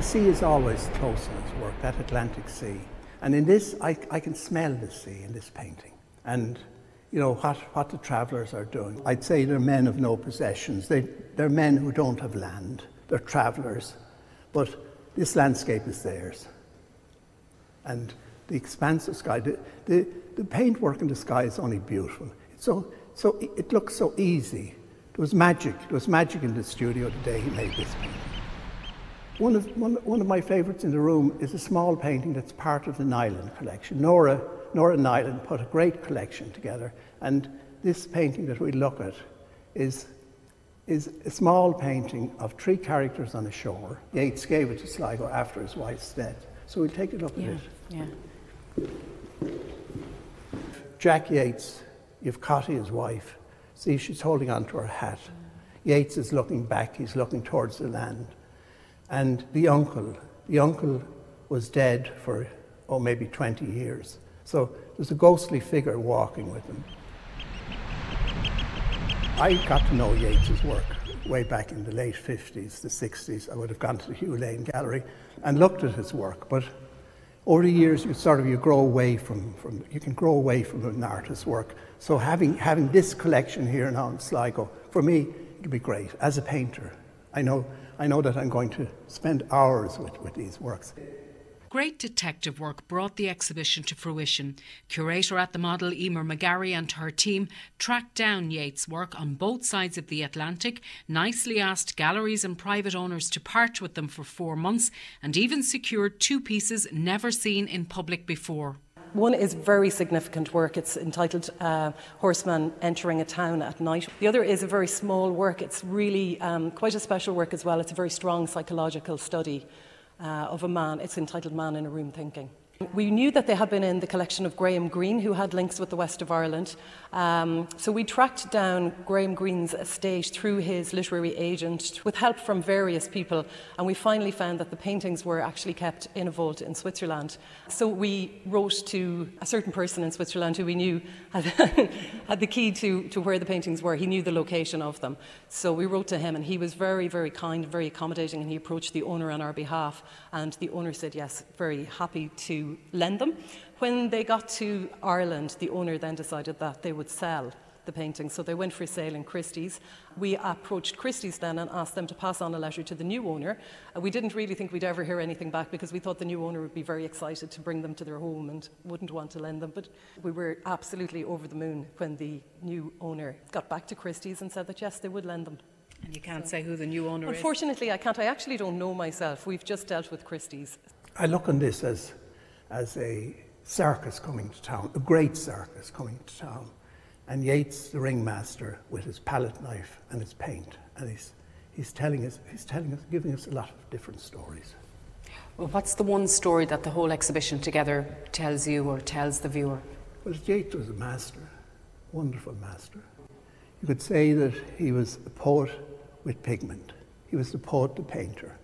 sea is always close in his work, that Atlantic Sea. And in this, I can smell the sea in this painting. And you know, what the travellers are doing. I'd say they're men of no possessions. They're men who don't have land. They're travellers. But this landscape is theirs. And the expanse of sky, the paintwork in the sky is only beautiful. It looks so easy. There was magic in the studio the day he made this painting. One of my favourites in the room is a small painting that's part of the Nyland collection. Nora Nyland put a great collection together, and this painting that we look at is a small painting of 3 characters on a shore. Yeats gave it to Sligo after his wife's death. So we'll take a look at it. Yeah. Jack Yeats, you've Cotty, his wife. See, she's holding on to her hat. Yeats is looking back, he's looking towards the land. And the uncle was dead for, maybe 20 years. So there's a ghostly figure walking with him. I got to know Yeats's work way back in the late 50s, the 60s. I would have gone to the Hugh Lane Gallery and looked at his work. But over the years, you grow away from an artist's work. So having this collection here now in Sligo, for me, it'll be great. As a painter, I know that I'm going to spend hours with these works. Great detective work brought the exhibition to fruition. Curator at the Model, Emer McGarry, and her team tracked down Yeats' work on both sides of the Atlantic, nicely asked galleries and private owners to part with them for 4 months, and even secured 2 pieces never seen in public before. One is very significant work. It's entitled Horseman Entering a Town at Night. The other is a very small work. It's really quite a special work as well. It's a very strong psychological study of a man. It's entitled Man in a Room Thinking. We knew that they had been in the collection of Graham Greene, who had links with the west of Ireland. So we tracked down Graham Greene's estate through his literary agent with help from various people, and we finally found that the paintings were actually kept in a vault in Switzerland. So we wrote to a certain person in Switzerland who we knew had the key to where the paintings were. He knew the location of them. So we wrote to him, and he was very, very kind, very accommodating, and he approached the owner on our behalf, and the owner said yes, very happy to lend them. When they got to Ireland, the owner then decided that they would sell the paintings, so they went for sale in Christie's. We approached Christie's then and asked them to pass on a letter to the new owner. We didn't really think we'd ever hear anything back because we thought the new owner would be very excited to bring them to their home and wouldn't want to lend them, but we were absolutely over the moon when the new owner got back to Christie's and said that yes, they would lend them. And you can't say who the new owner is? Unfortunately, I can't. I actually don't know myself. We've just dealt with Christie's. I look on this as a circus coming to town, a great circus coming to town. And Yeats, the ringmaster, with his palette knife and his paint, and he's giving us a lot of different stories. Well, what's the one story that the whole exhibition together tells you or tells the viewer? Well, Yeats was a master, wonderful master. You could say that he was a poet with pigment. He was the poet, the painter.